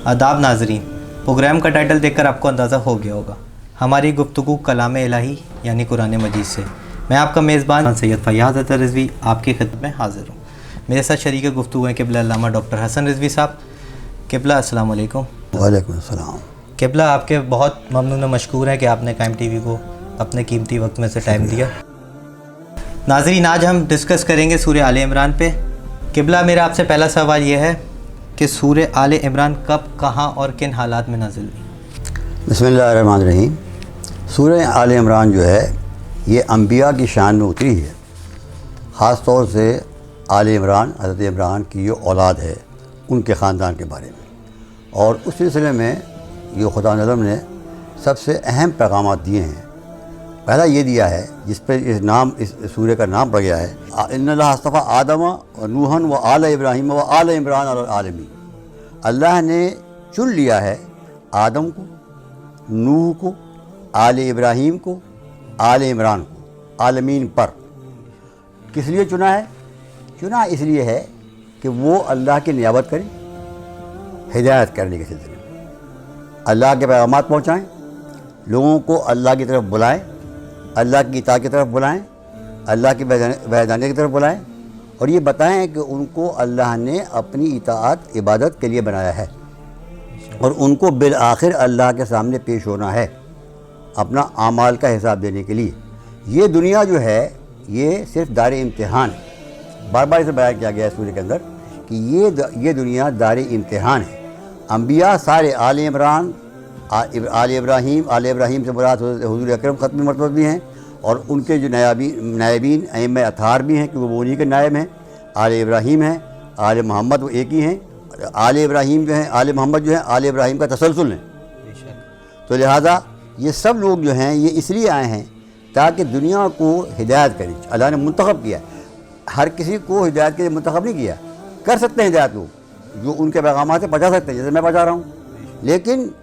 आदाब नाजरीन, प्रोग्राम का टाइटल देखकर आपको अंदाज़ा हो गया होगा, हमारी गुफ्तगू कलाम इलाही यानी कुरान मजीद से। मैं आपका मेज़बान सैयद फयाज़ अतर रिज़वी आपकी खिदमत में हाज़िर हूँ। मेरे साथ शरीक गुफ्तगू हैं क़िबला अल्लामा डॉक्टर हसन रिज़वी साहब। क़िबला अस्सलाम वालेकुम। वालेकुम अस्सलाम। क़िबला आपके बहुत ममनून व मशकूर हैं कि आपने कायम टीवी को अपने कीमती वक्त में से टाइम दिया। नाज़रीन, आज हम डिस्कस करेंगे सूरह आले इमरान पे। क़िबला, मेरा आपसे पहला सवाल यह है कि सूरह आले इमरान कब, कहाँ और किन हालात में नाज़िल हुई? बिस्मिल्लाहिर्रहमानिर्रहीम। सूरह आले इमरान जो है ये अंबिया की शान में उतरी है। ख़ास तौर से आले इमरान, हज़रत इमरान की जो औलाद है उनके ख़ानदान के बारे में, और उस सिलसिले में जो खुदा नज़म ने सबसे अहम पैगामात दिए हैं। पहला ये दिया है जिस पर इस सूरह का नाम पड़ गया है, इन्नल्लाह अस्तफ़ा आदम व नूहन व आल इब्राहीम व आल इमरान अल आलमीन। अल्लाह ने चुन लिया है आदम को, नूह को, आल इब्राहीम को, आल इमरान को आलमीन पर। किस लिए चुना है? चुना इसलिए है कि वो अल्लाह की नियाबत करें, हिदायत करने के सिलसिले में अल्लाह के पैगामात पहुँचाएँ, लोगों को अल्लाह की तरफ बुलाएँ, अल्लाह की इताअत की तरफ बुलाएं, अल्लाह की वहदानियत की तरफ बुलाएं, और ये बताएं कि उनको अल्लाह ने अपनी इताअत इबादत के लिए बनाया है और उनको बिल आखिर अल्लाह के सामने पेश होना है अपना आमाल का हिसाब देने के लिए। ये दुनिया जो है ये सिर्फ दार इम्तिहान है। बार बार इसे बयान किया गया है सूरह के अंदर कि ये दुनिया दार इम्तिहान है। अंबिया सारे आले इमरान, आले इब्राहीम से मुराद हुज़ूर अकरम ख़त्म मरतबा भी हैं, और उनके जो नायबीन अइम्मा अताहार भी हैं कि वो उन्हीं के नायब हैं। आले इब्राहीम हैं, आले मोहम्मद वो एक ही हैं। आले इब्राहीम जो हैं, आले मोहम्मद जो हैं, आले इब्राहीम का तसलसल है। तो लिहाजा ये सब लोग जो हैं ये इसलिए आए हैं ताकि दुनिया को हिदायत करें। अल्लाह ने मुंतखब किया, हर किसी को हिदायत के लिए मुंतखब नहीं किया। कर सकते हैं हिदायत लोग जो उनके पैगामात से पहुँचा सकते हैं, जैसे मैं पहुँचा रहा हूँ, लेकिन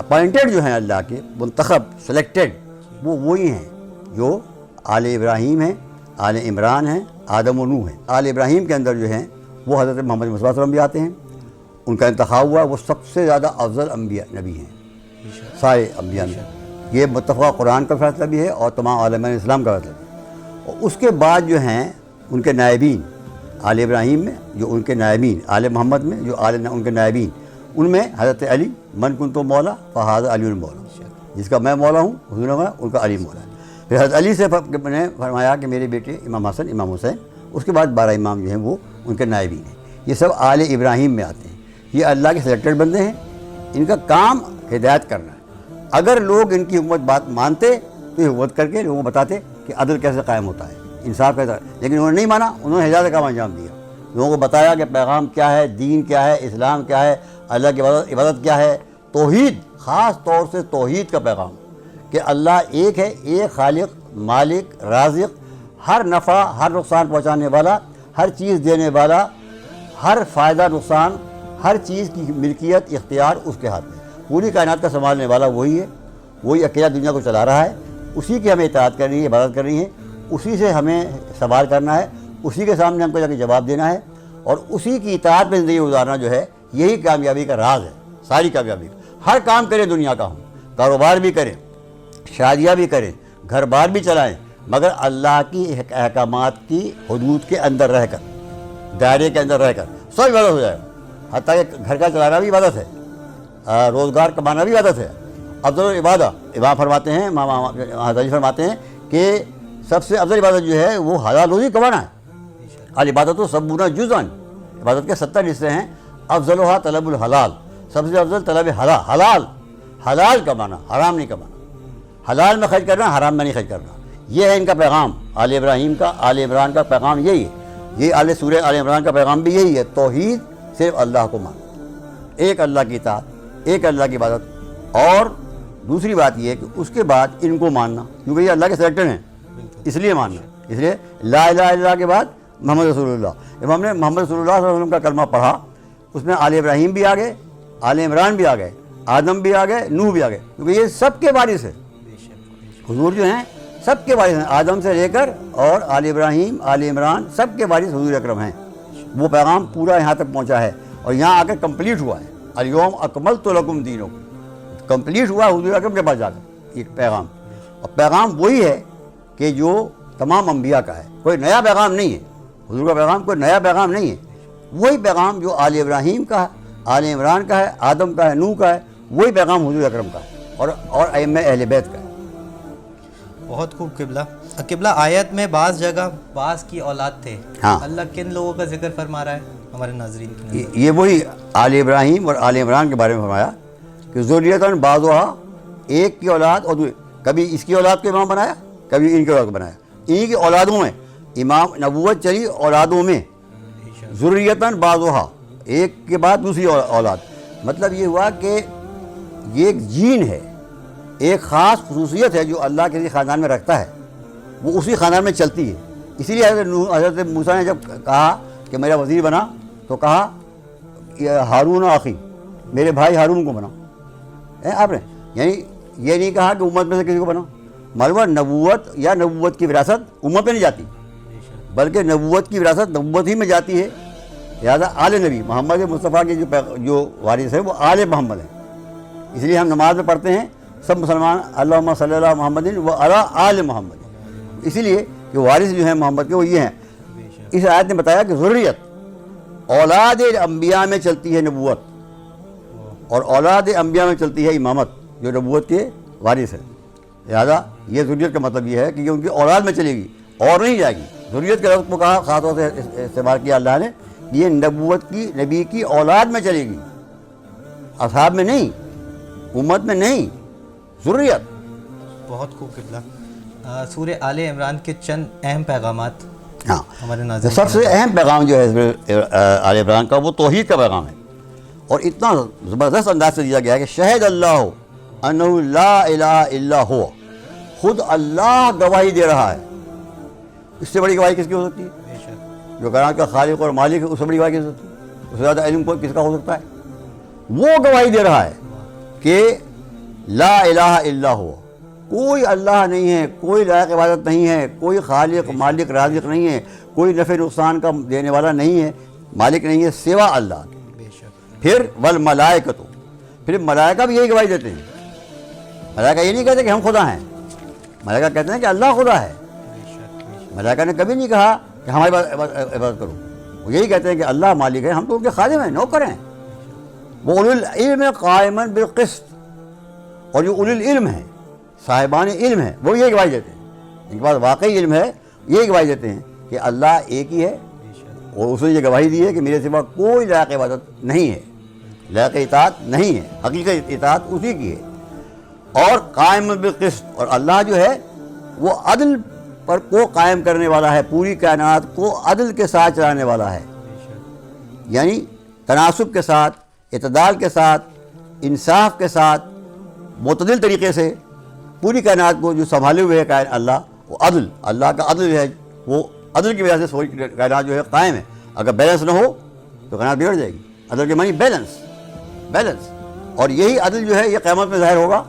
अपॉइंटेड जो हैं अल्लाह के, मुंतखब सेलेक्टेड, वो वही हैं जो आले इब्राहीम हैं, आले इमरान हैं, आदम व नूह हैं। आले इब्राहीम के अंदर जो हैं वो हज़रत मोहम्मद मुस्तफ़ा सल्लल्लाहु अलैहि वसल्लम भी आते हैं। उनका इंतखाब हुआ, वो सबसे ज़्यादा अफजल अंबिया नबी हैं सारे अंबिया में। ये मुत्तफ़क़ा कुरान का फैसला भी है और तमाम आलमाए इस्लाम का फैसला भी। और उसके बाद जो हैं उनके नायबीन, आले इब्राहीम में जो उनके नायबीन, आले मोहम्मद में जो उनके नायबीन, उनमें हज़रत अली, मन कुंतो मौला फ़हाज़ा अली मौला, जिसका मैं मौला हूँ हुज़ूर ने उनका अली मौला है। फिर हज़रत अली से मैंने फरमाया कि मेरे बेटे इमाम हसन, इमाम हुसैन, उसके बाद 12 इमाम जो हैं वो उनके नायबीन हैं। ये सब आले इब्राहीम में आते हैं। ये अल्लाह के सेलेक्टेड बंदे हैं, इनका काम हिदायत करना है। अगर लोग इनकी हुकूमत बात मानते तो ये हुकूमत करके लोगों को बताते कि अदल कैसे कायम होता है, इंसाफ कैसे, लेकिन उन्होंने नहीं माना। उन्होंने हिदायत का अंजाम दिया, लोगों को बताया कि पैगाम क्या है, दीन क्या है, इस्लाम क्या है, अल्लाह की इबादत क्या है, तौहीद, ख़ास तौर से तौहीद का पैगाम कि अल्लाह एक है, एक खालिक, मालिक, राज़िक, हर नफ़ा हर नुकसान पहुँचाने वाला, हर चीज़ देने वाला, हर फ़ायदा नुकसान, हर चीज़ की मिल्कियत इख्तियार उसके हाथ में। पूरी कायनात का संभालने वाला वही है, वही अकेला दुनिया को चला रहा है। उसी की हमें इताअत करनी है, इबादत करनी है, उसी से हमें सवाल करना है, उसी के सामने हमको जाकर जवाब देना है, और उसी की इताअत में ज़िंदगी गुजारना जो है यही कामयाबी का राज है। सारी कामयाबी, हर काम करें दुनिया का, हम कारोबार भी करें, शादियाँ भी करें, घर बार भी चलाएं, मगर अल्लाह की अहकामात की हुदूद के अंदर रहकर, दायरे के अंदर रहकर सब इबादत हो जाएगा। हत्ता कि घर का चलाना भी इबादत है, रोज़गार कमाना भी इबादत है। अफजल इबादत इमाम फरमाते हैं, हज़रत फरमाते हैं कि सबसे अफजल इबादत जो है वो हलाल रोज़ी कमाना है। अल इबादत तो सबूना जुज़अन, इबादत के 70 हिस्से हैं। अफजलुहा तलबुल हलाल, सबसे अफजल तलब हलाल, हलाल कमाना, हराम नहीं कमाना, हलाल में खर्च करना, हराम में नहीं खर्च करना। ये है इनका पैगाम, आले इब्राहीम का, आले इमरान का पैगाम यही है। ये आले सूरह आले इमरान का पैगाम भी यही है, तौहीद, सिर्फ अल्लाह को मानना, एक अल्लाह की इताअत, एक अल्लाह की इबादत। और दूसरी बात यह है कि उसके बाद इनको मानना, क्योंकि ये अल्लाह के सेलेक्टेड हैं, इसलिए मानना। इसलिए ला इलाहा इल्लल्लाह के बाद मोहम्मद रसूलुल्लाह। इमाम ने मोहम्मद रसूलुल्लाह सल्लल्लाहु अलैहि वसल्लम का कलमा पढ़ा, उसमें आले इब्राहीम भी आ गए, आले इमरान भी आ गए, आदम भी आ गए, नूह भी आ गए, क्योंकि ये सबके वारिस है। हुजूर जो हैं सबके वारिस हैं, आदम से लेकर और आले इब्राहीम, आले इमरान, सबके वारिस हुजूर अकरम हैं। वो पैगाम पूरा यहाँ तक पहुँचा है और यहाँ आकर कंप्लीट हुआ है। अल-यौम अकमलतु लकुम दीनकुम, कंप्लीट हुआ हुजूर अकरम के पास जाकर एक पैगाम। और पैगाम वही है कि जो तमाम अंबिया का है, कोई नया पैगाम नहीं है। हुजूर का पैगाम कोई नया पैगाम नहीं है, वही पैगाम जो आल इब्राहीम का है, आल इमरान का है, आदम का है, नूह का है, वही पैगाम हुजूर अकरम का है और अइम्मा अहले बैत का है। बहुत खूब किबला। किबला आयत में बाज़ जगह बाज़ की औलाद थे, हाँ। अल्लाह किन लोगों का जिक्र फरमा रहा है हमारे नाज़रीन के लिए? ये वही आल इब्राहीम और आल इमरान के बारे में फरमाया कि ज़ुर्रियतन बाज़ुहा, एक की औलाद और कभी इसकी औलाद को इमाम बनाया, कभी इनकी औलाद को बनाया। इन्हीं की औलादों में इमाम नबूवत चली, औलादों में ज़ुर्रियतन बाज़ुहा, एक के बाद दूसरी औलाद। मतलब ये हुआ कि ये एक जीन है, एक ख़ास खसूसियत है जो अल्लाह किसी ख़ानदान में रखता है, वो उसी ख़ानदान में चलती है। इसीलिए हज़रत मूसा ने जब कहा कि मेरा वज़ीर बना तो कहा हारून आखी, मेरे भाई हारून को बना। आपने यानी ये नहीं कहा कि उम्मत में से किसी को बना। मालूम नबूवत या नबूवत की विरासत उम्मत में नहीं जाती, बल्कि नबूवत की विरासत नबूवत ही में जाती है। लिहाजा आले नबी मोहम्मद मुस्तफ़ा के जो वारिस है वो आले मोहम्मद है। इसलिए हम नमाज में पढ़ते हैं सब मुसलमान अल्लाहुम्मा सल्ली अला मुहम्मदिन व अला आले मोहम्मद, इसीलिए कि वारिस जो हैं मोहम्मद के वो ये हैं। इस आयत ने बताया कि ज़ुर्रियत औलाद अंबिया में चलती है नबूवत, और औलाद अंबिया में चलती है इमामत जो नबूवत के वारिस है। लिहाजा ये ज़ुर्रियत का मतलब ये है कि ये उनकी औलाद में चलेगी और नहीं जाएगी। ज़ुर्रियत के लफ्ज़ को कहा ख़ास तौर से इस्तेमाल किया अल्लाह ने, ये नबूवत की नबी की औलाद में चलेगी, असहाब में नहीं, उम्मत में नहीं, ज़ुर्रियत। बहुत खूब किबला। सूरह आले इमरान के चंद अहम पैगामात हाँ, हमारे नाज़रीन सबसे अहम पैगाम जो है आले इमरान का वो तौहीद का पैगाम है, और इतना ज़बरदस्त अंदाज से दिया गया है कि शहद अल्लाह अन्नहु ला इलाहा इल्ला हुवा, खुद अल्लाह गवाही दे रहा है। इससे बड़ी गवाही किसकी हो सकती है? जो कायनात का खालिक और मालिक है, उससे बड़ी गवाही किसकी हो सकती है? उससे ज़्यादा इल्म को किसका हो सकता है? वो गवाही दे रहा है कि ला इलाहा इल्ला हुवा, कोई अल्लाह नहीं है, कोई लायक इबादत नहीं है, कोई खालिक मालिक राज़िक नहीं है, कोई नफ़े नुकसान का देने वाला नहीं है, मालिक नहीं है सिवा अल्लाह के। फिर वल मलाइकतु, फिर मलाइका भी यही गवाही देते हैं। मलाइका ये नहीं कहते कि हम खुदा हैं, मलाइका कहते हैं कि अल्लाह खुदा है। मलाइका ने कभी नहीं कहा कि हमारी इबादत करो, वो यही कहते हैं कि अल्लाह मालिक है, हम तो उनके खादिम हैं, नौकर हैं। वो उलुल इल्म कायमन बिल क़िस्त, और जो उलुल इल्म है, साहिबान इल्म है, वो ये गवाही देते हैं, इनके पास वाकई इल्म है, ये गवाही देते हैं कि अल्लाह एक ही है, और उसने ये गवाही दी है कि मेरे सिवा कोई लायक इबादत नहीं है, लायक इताअत नहीं है, हकीकत इताअत उसी की है। और कायम बिल क़िस्त, और अल्लाह जो है वो अदल पर को कायम करने वाला है, पूरी कायनात को अदल के साथ चलाने वाला है, यानी तनासुब के साथ, इतदाल के साथ, इंसाफ के साथ, मुतदिल तरीक़े से पूरी कायनात को जो संभाले हुए है अल्लाह, वो अदल, अल्लाह का अदल है, वो अदल की वजह से कायनात जो है कायम है। अगर बैलेंस ना हो तो कायनात बिगड़ जाएगी। अदल के मानी बैलेंस, बैलेंस, और यही अदल जो है ये क़यामत में ज़ाहिर होगा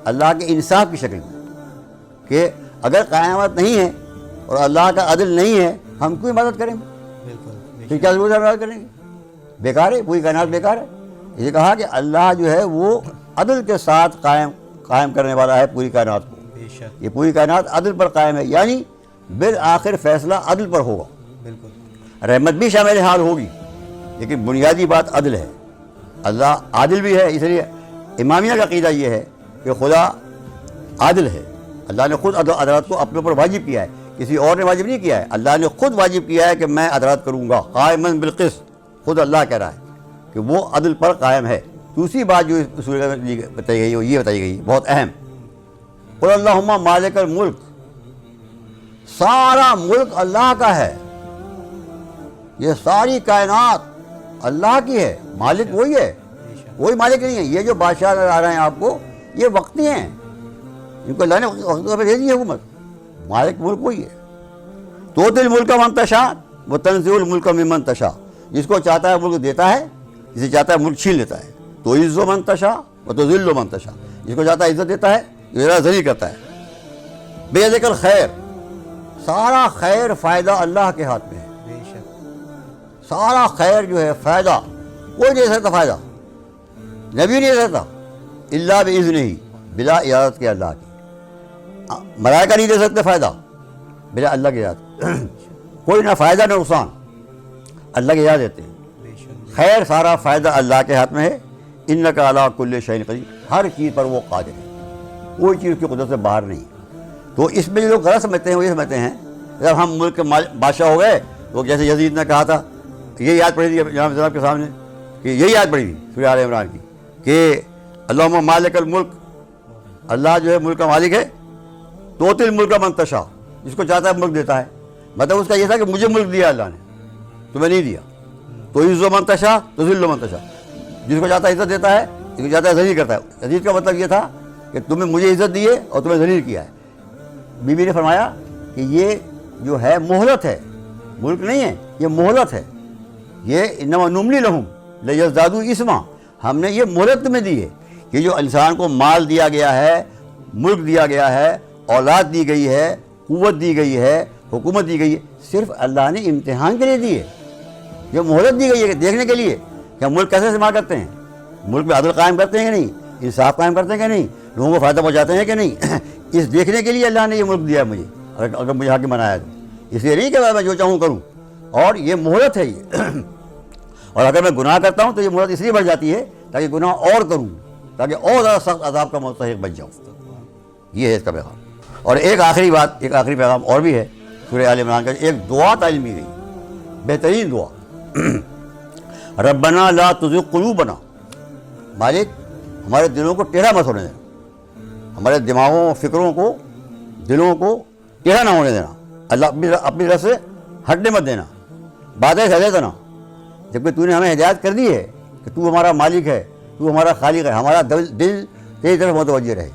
अल्लाह के इंसाफ की शक्ल में, कि अगर क़यामत नहीं है और अल्लाह का अदल नहीं है, हम क्यों इबादत करेंगे? बिल्कुल, फिर क्या ज़रूरत है इबादत करेंगे? बेकार है, पूरी कायनात बेकार है। ये कहा कि अल्लाह जो है वो अदल के साथ कायम करने वाला है पूरी कायनात को। ये पूरी कायनात अदल पर कायम है, यानी बिल आखिर फ़ैसला अदल पर होगा। बिल्कुल, रहमत भी शामिल हाल होगी, लेकिन बुनियादी बात अदल है। अल्लाह आदिल भी है, इसलिए इमामिया का अक़ीदा ये है कि खुदा आदिल है। अल्लाह ने खुद अदालत को अपने ऊपर वाजिब किया है, किसी और ने वाजिब नहीं किया है, अल्लाह ने खुद वाजिब किया है कि मैं अदालत करूँगा, कायमन बिल क़िस्त। खुद अल्लाह कह रहा है कि वो अदल पर कायम है। दूसरी बात जो इस सूरह में बताई गई वो ये बताई गई बहुत अहम, क़ुल अल्लाहुम्मा मालिकल मुल्क, सारा मुल्क अल्लाह का है, ये सारी कायनात अल्लाह की है, मालिक वही है, कोई मालिक नहीं है। ये जो बादशाह आ रहे हैं आपको, ये वक्ती हैं, इनको अल्लाह ने वक्त पर दे दी है हुकूमत, मालिक मुल्क वही है। तो तिल मुल्क मन तशा व तंज़िउल मुल्क मिमन तशा, जिसको चाहता है मुल्क देता है, जिसे चाहता है मुल्क छीन लेता है। तो इज़्ज़ो मन तशा व तो ज़िल्लो मन तशा, जिसको चाहता है इज़्ज़त देता है, ज़रा ज़लील करता है। बेयदिकल खैर, सारा खैर फ़ायदा अल्लाह के हाथ में है। सारा खैर जो है फ़ायदा कोई नहीं दे सकता फ़ायदा, نبی نہیں دے سکتا الا باذن ہی، بلا اجازت کے اللہ کی. ملائکہ نہیں دے سکتے فائدہ بلا اللہ کی اجازت. کوئی نہ فائدہ نہ نقصان، اللہ کی اجازت دیتے ہیں. خیر سارا فائدہ اللہ کے ہاتھ میں ہے. انک علی کل شیء قدیر، ہر چیز پر وہ قادر ہے، کوئی چیز اس کی قدرت سے باہر نہیں. تو اس میں جو لوگ غلط سمجھتے ہیں وہ یہ سمجھتے ہیں جب ہم ملک کے بادشاہ ہو گئے تو جیسے یزید نے کہا تھا، یہ یاد پڑی تھی جناب کے سامنے کہ یہی یاد پڑی تھی سورہ آل عمران کی کہ اللہم مالک الملک، اللہ جو ہے ملک کا مالک ہے. توتی الملک من تشاء، جس کو چاہتا ہے ملک دیتا ہے. مطلب اس کا یہ تھا کہ مجھے ملک دیا اللہ نے، تمہیں نہیں دیا. تو عز من تشاء تذل من تشاء، جس کو چاہتا ہے عزت دیتا ہے، جس کو چاہتا ہے ذلیل کرتا ہے. عزیز کا مطلب یہ تھا کہ تمہیں مجھے عزت دی ہے اور تمہیں ذلیل کیا ہے. بی بی نے فرمایا کہ یہ جو ہے مہلت ہے، ملک نہیں ہے، یہ مہلت ہے. یہ انما نملی لہم لیزدادوا اسما، ہم نے یہ مہلت تمہیں دی ہے. یہ جو انسان کو مال دیا گیا ہے، ملک دیا گیا ہے، اولاد دی گئی ہے، قوت دی گئی ہے، حکومت دی گئی ہے، صرف اللہ نے امتحان کے لیے دی ہے. یہ مہلت دی گئی ہے دیکھنے کے لیے کہ ہم ملک کیسے استعمال کرتے ہیں، ملک میں عدل قائم کرتے ہیں کہ نہیں، انصاف قائم کرتے ہیں کہ نہیں، لوگوں کو فائدہ پہنچاتے ہیں کہ نہیں. اس دیکھنے کے لیے اللہ نے یہ ملک دیا ہے مجھے، اگر مجھے حاکم بنایا تو. اس لیے نہیں کہ میں جو چاہوں کروں، اور یہ مہلت ہے یہ. اور اگر میں گناہ کرتا ہوں تو یہ مہلت اس لیے بڑھ جاتی ہے تاکہ گناہ اور کروں، تاکہ اور زیادہ سخت عذاب کا مستحق بن جاؤں. یہ ہے اس کا پیغام. اور ایک آخری بات، ایک آخری پیغام اور بھی ہے سورہ آل عمران کا. ایک دعا تعلیم دی گئی، بہترین دعا، ربنا لا تزغ قلوبنا، مالک ہمارے دلوں کو ٹیڑھا مت ہونے دینا، ہمارے دماغوں فکروں کو دلوں کو ٹیڑھا نہ ہونے دینا. اللہ اپنی طرف سے ہٹنے مت دینا، باتیں سہلے دینا. جبکہ تو نے ہمیں ہدایت کر دی ہے کہ تو ہمارا مالک ہے، تو ہمارا خالق ہے، ہمارا دل تیری طرف متوجہ رہے،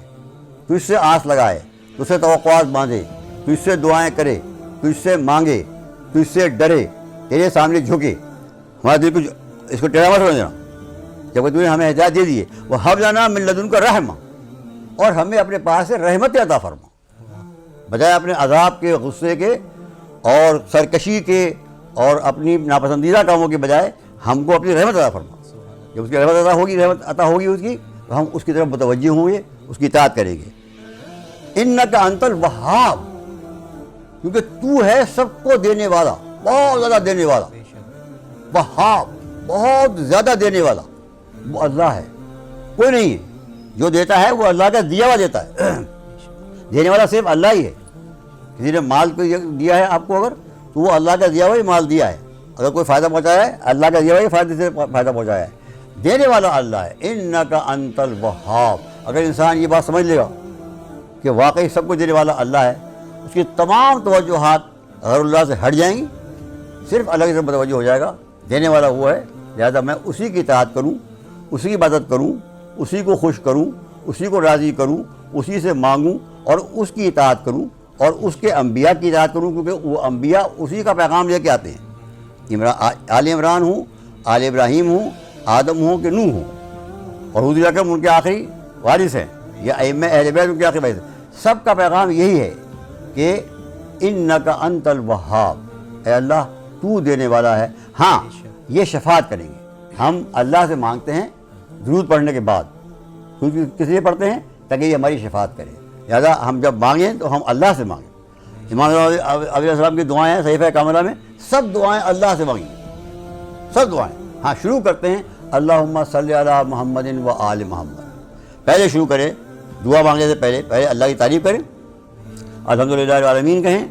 تو اس سے آس لگائے، تو اس سے توقعات باندھے، تو اس سے دعائیں کرے، تو اس سے مانگے، تو اس سے ڈرے، تیرے سامنے جھکے. ہمارا دل کو اس کو ٹیڑھا مت ہونے دینا. جبکہ تو نے ہمیں ہدایت دے دی ہے، وَهَبْ لَنَا مِن لَدُنْكَ رَحْمَةً، اور ہمیں اپنے پاس سے رحمت عطا فرما، بجائے اپنے عذاب کے، غصے کے اور سرکشی کے اور اپنی ناپسندیدہ کاموں کے بجائے ہم کو اپنی رحمت عطا فرما. جب اس کی رحمت عطا ہوگی اس کی، تو ہم اس کی طرف متوجہ ہوں گے، اس کی اطاعت کریں گے. انک انت الوہاب، کیونکہ تو ہے سب کو دینے والا، بہت زیادہ دینے والا. وہاب، بہت زیادہ دینے والا وہ اللہ ہے، کوئی نہیں ہے. جو دیتا ہے وہ اللہ کا دیا ہوا دیتا ہے. دینے والا صرف اللہ ہی ہے. کسی نے مال کو دیا ہے آپ کو اگر، تو وہ اللہ کا دیا ہوا ہی مال دیا ہے. اگر کوئی فائدہ پہنچایا ہے، اللہ کا دیا ہوا ہی فائدے سے فائدہ پہنچایا ہے. دینے والا اللہ ہے. انک انت الوہاب. اگر انسان یہ بات سمجھ لے گا کہ واقعی سب کچھ دینے والا اللہ ہے، اس کی تمام توجہات غیر اللہ سے ہٹ جائیں گی، صرف اللہ کی طرف متوجہ ہو جائے گا. دینے والا وہ ہے، لہذا میں اسی کی اطاعت کروں، اسی کی عبادت کروں، اسی کو خوش کروں، اسی کو راضی کروں، اسی سے مانگوں اور اس کی اطاعت کروں اور اس کے انبیاء کی اطاعت کروں، کیونکہ وہ انبیاء اسی کا پیغام لے کے آتے ہیں. آل عمران ہوں، آل ابراہیم ہوں، آدم ہوں کہ نوح ہوں، اور حضور اکرم ان کے آخری وارث ہیں، یا ائمہ اہل بیت ان کے آخری وارث ہیں. سب کا پیغام یہی ہے کہ انک انت الوہاب، اے اللہ تو دینے والا ہے. ہاں یہ شفاعت کریں گے، ہم اللہ سے مانگتے ہیں درود پڑھنے کے بعد. کیونکہ کس لیے پڑھتے ہیں؟ تاکہ یہ ہماری شفاعت کرے. لہٰذا ہم جب مانگیں تو ہم اللہ سے مانگیں. امام علیہ السلام کی دعائیں ہیں صحیفہ کاملہ میں، سب دعائیں اللہ سے مانگیں، سب دعائیں. ہاں شروع کرتے ہیں اللہم صلی علی محمد و آل محمد. پہلے شروع کریں دعا مانگنے سے پہلے اللہ کی تعریف کریں، الحمدللہ رب العالمین کہیں،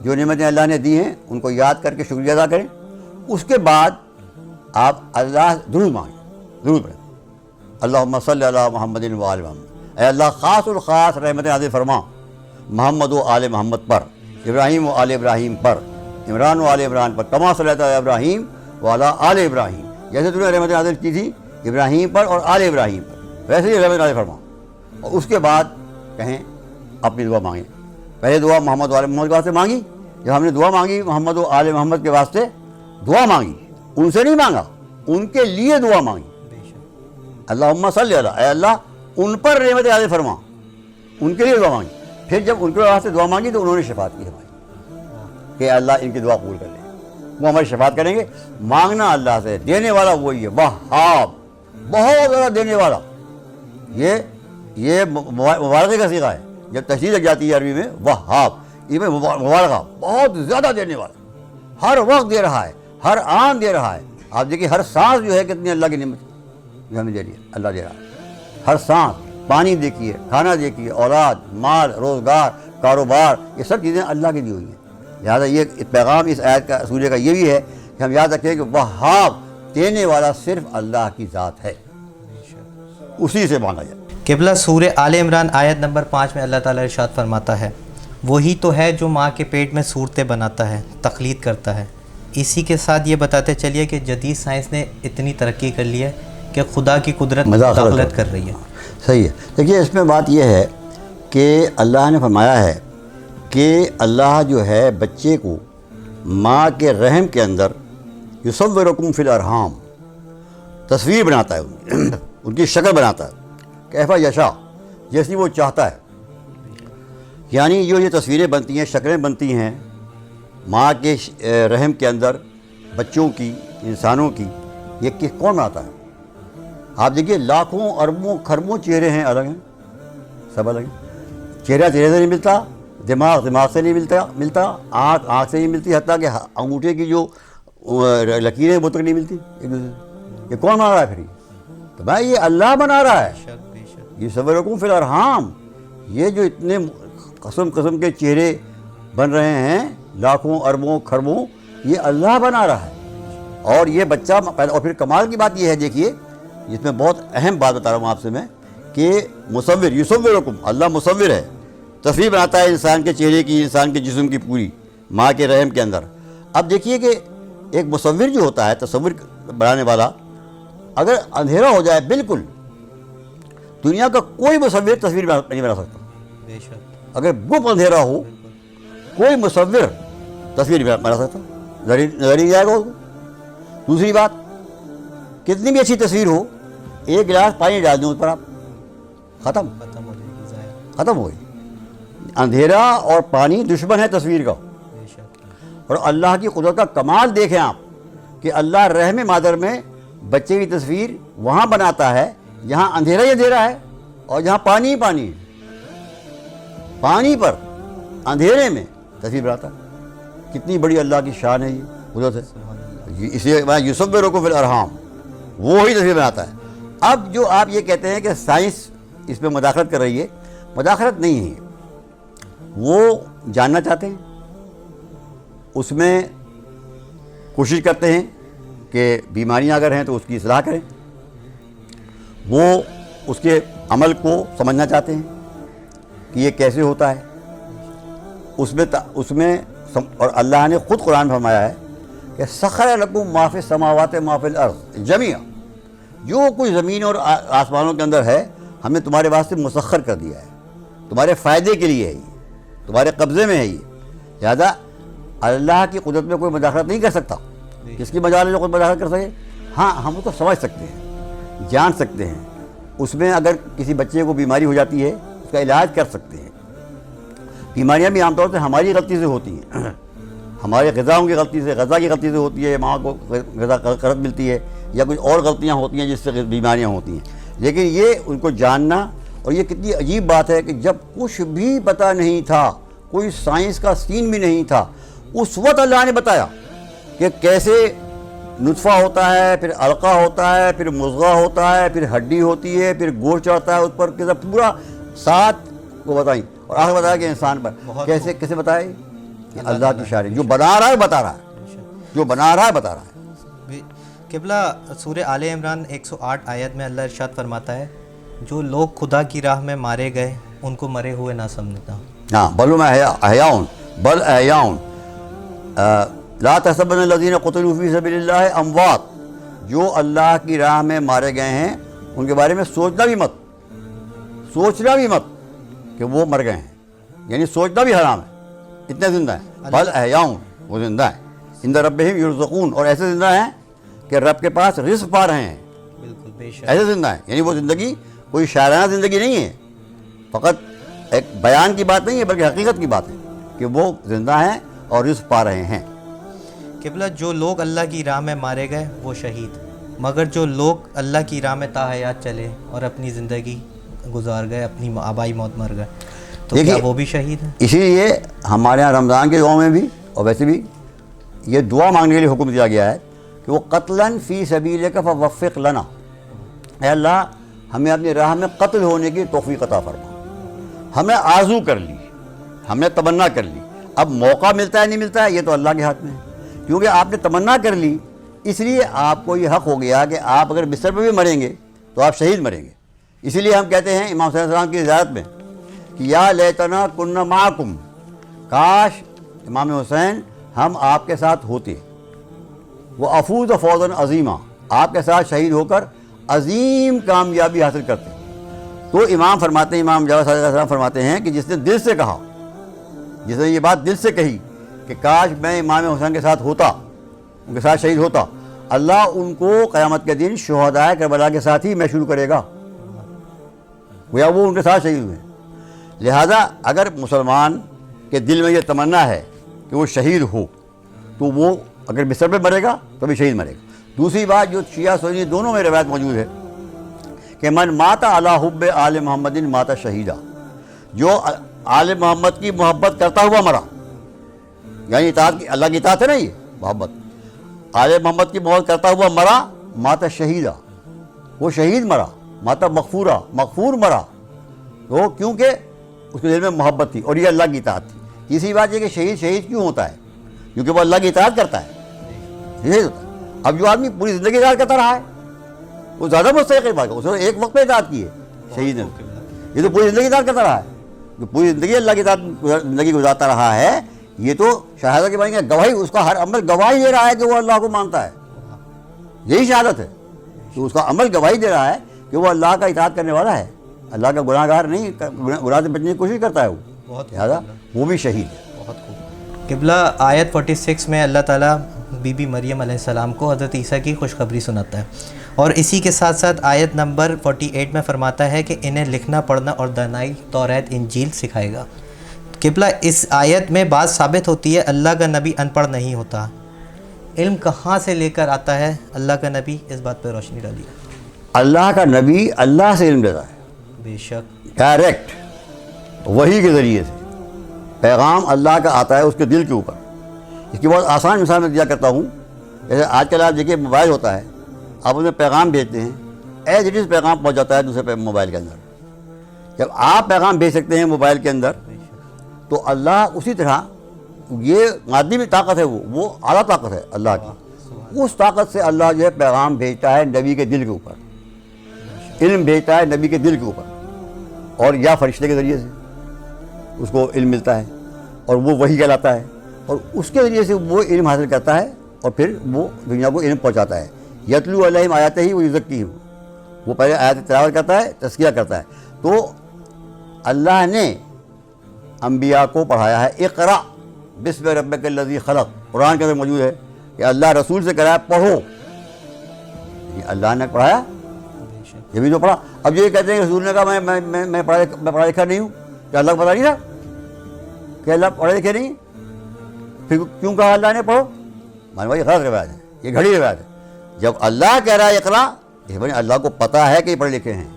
جو نعمتیں اللہ نے دی ہیں ان کو یاد کر کے شکریہ ادا کریں. اس کے بعد آپ اللہ درود مانگیں، درود پڑھیں اللہم صلی علی محمد و آل محمد. اے اللہ خاص الخاص رحمت نازل فرما محمد و آل محمد پر، ابراہیم و آل ابراہیم پر، عمران و آل عمران پر، کما صلی اللہ علیہ ابراہیم و علی آل ابراہیم، جیسے تم نے رحمت نازل کی تھی ابراہیم پر اور آل ابراہیم پر، ویسے ہی رحمت نازل فرما. اور اس کے بعد کہیں اپنی دعا مانگیں. پہلے دعا محمد و آل محمد کے واسطے مانگی. جب ہم نے دعا مانگی محمد و آل محمد کے واسطے دعا مانگی، ان سے نہیں مانگا، ان کے لیے دعا مانگی. اللہم صلی علی، اے اللہ ان پر رحمت نازل فرما، ان کے لیے دعا مانگی. پھر جب ان کے واسطے دعا مانگی تو انہوں نے شفاعت کی ہماری کہ اللہ ان کی دعا قبول کر لے. وہ ہماری شفاعت کریں گے. مانگنا اللہ سے، دینے والا وہی ہے، وہاب. بہت زیادہ دینے والا. یہ مبالغے کا صیغہ ہے. جب تشریح لگ جاتی ہے عربی میں وہاب، یہ میں مبالغہ، بہت زیادہ دینے والا، ہر وقت دے رہا ہے، ہر آن دے رہا ہے. آپ دیکھیے ہر سانس جو ہے کتنی اللہ کی نعمت جو ہمیں دے رہی ہے، اللہ دے رہا ہے. ہر سانس، پانی دیکھیے، کھانا دیکھیے، اولاد، مال، روزگار، کاروبار، یہ سب چیزیں اللہ کی دی ہوئی ہیں. لہٰذا یہ پیغام اس آیت کا سورہ کا یہ بھی ہے کہ ہم یاد رکھیں کہ وہاب، دینے والا صرف اللہ کی ذات ہے، اسی سے مانگا جائے. قبلہ سورہ آل عمران آیت نمبر 5 میں اللہ تعالیٰ ارشاد فرماتا ہے وہی تو ہے جو ماں کے پیٹ میں صورتیں بناتا ہے، تخلیق کرتا ہے. اسی کے ساتھ یہ بتاتے چلیے کہ جدید سائنس نے اتنی ترقی کر لی ہے کہ خدا کی قدرت مداخلت کر رہی ہے. صحیح ہے. دیکھیے اس میں بات یہ ہے کہ اللہ نے فرمایا ہے کہ اللہ جو ہے بچے کو ماں کے رحم کے اندر یصورکم فی الارحام، تصویر بناتا ہے، ان کی شکل بناتا ہے، کیف یشاء، جیسی وہ چاہتا ہے. یعنی جو یہ تصویریں بنتی ہیں، شکلیں بنتی ہیں ماں کے رحم کے اندر بچوں کی، انسانوں کی، یہ کون بناتا ہے؟ آپ دیکھیے لاکھوں اربوں کھربوں چہرے ہیں، الگ ہیں، سب الگ ہیں. چہرہ چہرے سے نہیں ملتا، دماغ سے نہیں ملتا، آنکھ سے نہیں ملتی، حتیٰ کہ انگوٹھے کی جو لکیریں وہ تک نہیں ملتی ایک دوسرے سے. یہ کون بنا رہا ہے پھر؟ تو بھائی یہ اللہ بنا رہا ہے. یہ یصورکم فی الارحام، یہ جو اتنے قسم کے چہرے بن رہے ہیں، لاکھوں اربوں کھربوں، یہ اللہ بنا رہا ہے. اور یہ بچہ پیدا، اور پھر کمال کی بات یہ ہے، دیکھیے جس میں بہت اہم بات بتا رہا ہوں آپ سے میں، کہ مصور، یصورکم، اللہ مصور ہے، تصویر بناتا ہے انسان کے چہرے کی، انسان کے جسم کی پوری ماں کے رحم کے اندر. اب دیکھیے کہ ایک مصور جو ہوتا ہے، تصور بنانے والا، اگر اندھیرا ہو جائے بالکل، دنیا کا کوئی مصور تصویر نہیں بنا سکتا. اگر گپ اندھیرا ہو، کوئی مصور تصویر نہیں بنا سکتا، نظر ہی نہیں جائے گا اس کو. دوسری بات، کتنی بھی اچھی تصویر ہو، ایک گلاس پانی ڈال دیں اس پر، آپ ختم ہو گئی. اندھیرا اور پانی دشمن ہے تصویر کا. اور اللہ کی قدرت کا کمال دیکھیں آپ کہ اللہ رحم مادر میں بچے کی تصویر وہاں بناتا ہے جہاں اندھیرا ہی اندھیرا ہے اور جہاں پانی ہی پانی ہے. پانی پر اندھیرے میں تصویر بناتا ہے. کتنی بڑی اللہ کی شان ہے، یہ قدرت ہے. اس لیے یصورکم فی الارحام، وہی تصویر بناتا ہے. اب جو آپ یہ کہتے ہیں کہ سائنس اس میں مداخلت کر رہی ہے، مداخلت نہیں ہے. وہ جاننا چاہتے ہیں، اس میں کوشش کرتے ہیں کہ بیماریاں اگر ہیں تو اس کی اصلاح کریں. وہ اس کے عمل کو سمجھنا چاہتے ہیں کہ یہ کیسے ہوتا ہے. اس میں اور اللہ نے خود قرآن میں فرمایا ہے کہ سخر لکم ما فی السماوات ما فی الارض جمیعا، جو کچھ زمین اور آسمانوں کے اندر ہے ہم نے تمہارے واسطے مسخر کر دیا ہے، تمہارے فائدے کے لیے ہے، یہ تمہارے قبضے میں ہے. یہ لہٰذا اللہ کی قدرت میں کوئی مداخلت نہیں کر سکتا. کس کی مجال ہے جو کوئی مداخلت کر سکے؟ ہاں ہم اس کو سمجھ سکتے ہیں، جان سکتے ہیں. اس میں اگر کسی بچے کو بیماری ہو جاتی ہے اس کا علاج کر سکتے ہیں. بیماریاں بھی عام طور سے ہماری غلطی سے ہوتی ہیں، ہمارے غذاؤں کی غلطی سے، غذا کی غلطی سے ہوتی ہے، ماں کو غذا غلط ملتی ہے، یا کچھ اور غلطیاں ہوتی ہیں جس سے بیماریاں ہوتی ہیں. لیکن یہ ان کو جاننا، اور یہ کتنی عجیب بات ہے کہ جب کچھ بھی پتہ نہیں تھا، کوئی سائنس کا سین بھی نہیں تھا، اس وقت اللہ نے بتایا کہ کیسے نطفہ ہوتا ہے، پھر علقہ ہوتا ہے، پھر مضغہ ہوتا ہے، پھر ہڈی ہوتی ہے، پھر گوشت چڑھتا ہے اس پر، کیسے پورا 7 کو بتائیں، اور آخر بتایا کہ انسان پر کیسے بتائے. اللہ کی شان ہے، جو بنا رہا ہے بتا رہا ہے، جو بنا رہا ہے بتا رہا ہے. قبلہ سورہ آل عمران 108 آیت میں اللہ ارشاد فرماتا ہے جو لوگ خدا کی راہ میں مارے گئے ان کو مرے ہوئے نہ سمجھنا. ہاں، بل احیاء بل احیاء لا تحسبن الذین قتلوا فی سبیل اللہ اموات، جو اللہ کی راہ میں مارے گئے ہیں ان کے بارے میں سوچنا بھی مت کہ وہ مر گئے ہیں، یعنی سوچنا بھی حرام ہے، اتنے زندہ ہیں. بل احیاء، وہ زندہ ہیں، عند ربہم یرزقون، اور ایسے زندہ ہیں کہ رب کے پاس رزق پا رہے ہیں. بالکل بے شک، ایسے زندہ ہیں. یعنی وہ زندگی کوئی شاعرانہ زندگی نہیں ہے، فقط ایک بیان کی بات نہیں ہے بلکہ حقیقت کی بات ہے کہ وہ زندہ ہیں اور رزق پا رہے ہیں. قبلہ جو لوگ اللہ کی راہ میں مارے گئے وہ شہید. मगर जो लोग अल्लाह की राह में ताहयात चले और अपनी ज़िंदगी गुजार गए, अपनी आबाई मौत मर गए, तो क्या वो भी शहीद हैं? इसीलिए हमारे यहाँ रमज़ान के दुआ में भी और वैसे भी ये दुआ मांगने के लिए हुक्म दिया गया है कि वो क़त्लन फ़ी सबीलिक फ़वफ़्फ़िक़ लना, ऐ अल्लाह हमें अपनी राह में कत्ल होने की तौफ़ीक़ अता फरमा। हमने आरज़ू कर ली, हमने तमन्ना कर ली, अब मौका मिलता है नहीं मिलता है ये तो अल्लाह के हाथ में है। क्योंकि आपने तमन्ना कर ली इसलिए आपको ये हक़ हो गया कि आप अगर बिस्तर पर भी मरेंगे तो आप शहीद मरेंगे। इसीलिए हम कहते हैं इमाम हुसैन सलाम की हिदायत में कि या लैतना कुन्ना माकुम, काश इमाम हुसैन हम आपके साथ होते, वो अफूज़ फ़ौज़न अज़ीमा, आपके साथ शहीद होकर अज़ीम कामयाबी हासिल करते। तो इमाम फरमाते हैं, इमाम जावेद सादिक़ फरमाते हैं कि जिसने दिल से कहा, जिसने ये बात दिल से कही कि काश मैं इमाम हुसैन के साथ होता, उनके साथ शहीद होता, अल्लाह उनको क़यामत के दिन शुहदाए करबला के साथ ही महशूर करेगा, गोया वो उनके साथ शहीद हुए। लिहाजा अगर मुसलमान के दिल में ये तमन्ना है कि वो शहीद हो तो वो अगर बिस्तर पे मरेगा तो भी शहीद मरेगा। दूसरी बात जो शिया सुन्नी दोनों में रिवायत मौजूद है कि मन माता अला हुब्बे आले मोहम्मदिन माता शहीदा, जो आले मोहम्मद की मोहब्बत करता हुआ मरा, यानी इताअत की, अल्लाह की इताअत है ना ये मोहब्बत, आले मोहम्मद की मोहब्बत करता हुआ मरा, माता शहीदा, वो शहीद मरा, माता मग़फ़ूरा, मग़फ़ूर मरा, तो क्योंकि उसके दिल में मोहब्बत थी और ये अल्लाह की इताअत थी। तीसरी बात ये कि शहीद शहीद क्यों होता है, क्योंकि वो अल्लाह की इताअत करता है, शहीद होता है। अब जो आदमी पूरी ज़िंदगी इताअत करता रहा है वो ज़्यादा मुस्तहिक़ बात है, उसने एक वक्त में इताअत की है शहीद ने, ये तो पूरी ज़िंदगी इताअत करता रहा है, जो पूरी ज़िंदगी अल्लाह की इताअत ज़िंदगी गुजारता रहा है, ये तो शहादत के बारे में गवाही, उसका हर अमल गवाही दे रहा है कि वो अल्लाह को मानता है, यही शहादत है। तो उसका अमल गवाही दे रहा है कि वो अल्लाह का इताअत करने वाला है, अल्लाह का गुनाहगार नहीं, गुनाह से बचने की कोशिश करता है वो, बहुत लिहाजा वो भी शहीद है। बहुत खूब। क़िबला आयत 46 में अल्लाह ताला बीबी मरियम अलैहिस्सलाम को हज़रत ईसा की खुशखबरी सुनाता है और इसी के साथ साथ आयत नंबर 48 में फरमाता है कि इन्हें लिखना पढ़ना और दानाई तौरात इंजील सिखाएगा। क़िबला इस आयत में बात साबित होती है अल्लाह का नबी अनपढ़ नहीं होता। इल्म कहाँ से लेकर आता है अल्लाह का नबी, इस बात पर रोशनी डालिए। अल्लाह का नबी अल्लाह से इल्म देता है, बेशक, डायरेक्ट वही के ज़रिए से पैगाम अल्लाह का आता है उसके दिल के ऊपर। इसकी बहुत आसान मिसाल मैं दिया करता हूँ, जैसे आजकल आप देखिए मोबाइल होता है, आप उसमें पैगाम भेजते हैं, एज इट इज़ पैगाम पहुँच जाता है दूसरे मोबाइल के अंदर। जब आप पैगाम भेज सकते हैं मोबाइल के अंदर, तो अल्लाह उसी तरह, ये मादी भी ताकत है, वो आला ताकत है अल्लाह की, उस ताकत से अल्लाह जो है पैगाम भेजता है नबी के दिल के ऊपर, इल्म भेजता है नबी के दिल के ऊपर, और या फरिश्ते के ज़रिए से उसको इल्म मिलता है और वो वही कहलाता है, और उसके ज़रिए से वो इल्म हासिल करता है और फिर वो दुनिया को इल्म पहुँचाता है। यतलू अलैहिम आयाते ही वो युज़क्कीहिम, वो पहले आयत तिलावत करता है, तज़किया करता है। तो अल्लाह ने अम्बिया को पढ़ाया है, इक़रा बिस्म रब्बिकल्लज़ी खलक़, कुरान के अंदर मौजूद है कि अल्लाह रसूल से कराया पढ़ो, ये अल्लाह ने पढ़ाया, ये भी तो पढ़ा। अब ये कहते हैं कि रसूल ने कहा मैं पढ़ा लिखा नहीं हूँ, क्या अल्लाह को पता नहीं था कि अल्लाह पढ़े लिखे नहीं, फिर क्यों कहा अल्लाह ने पढ़ो? मान भाई गलत रिवायत है, ये घड़ी रिवायत है। जब अल्लाह कह रहा है इक़रा, ये भाई अल्लाह को पता है कि ये पढ़े लिखे हैं,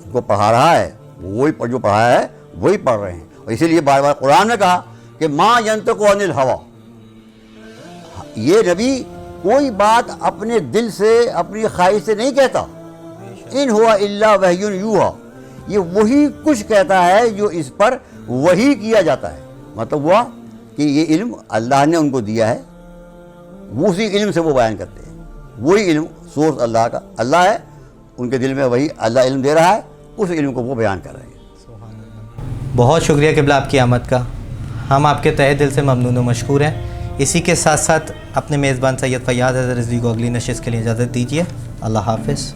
उनको पढ़ा रहा है, वही जो पढ़ाया है वही पढ़ रहे हैं। और इसीलिए बार बार कुरान ने कहा कि माँ यंतिक़ु अनिल हवा, ये नबी कोई बात अपने दिल से, अपनी ख्वाहिश से नहीं कहता, इन हुआ इल्ला वहयुन यूहा, ये वही कुछ कहता है जो इस पर वही किया जाता है। मतलब हुआ कि ये इल्म अल्लाह ने उनको दिया है, उसी इल्म से वो बयान करते हैं, वही इल्म सोर्स अल्लाह का, अल्लाह है, उनके दिल में वही अल्लाह इल्म दे रहा है, उस इल्म को वो बयान कर रहे हैं। बहुत शुक्रिया क़िबला आपकी आमद का, हम आपके तहे दिल से ममनून व मशकूर हैं। इसी के साथ साथ अपने मेज़बान सैयद फ़ैयाज़ रिज़वी को अगली नशिस्त के लिए इजाज़त दीजिए। अल्लाह हाफ़िज़।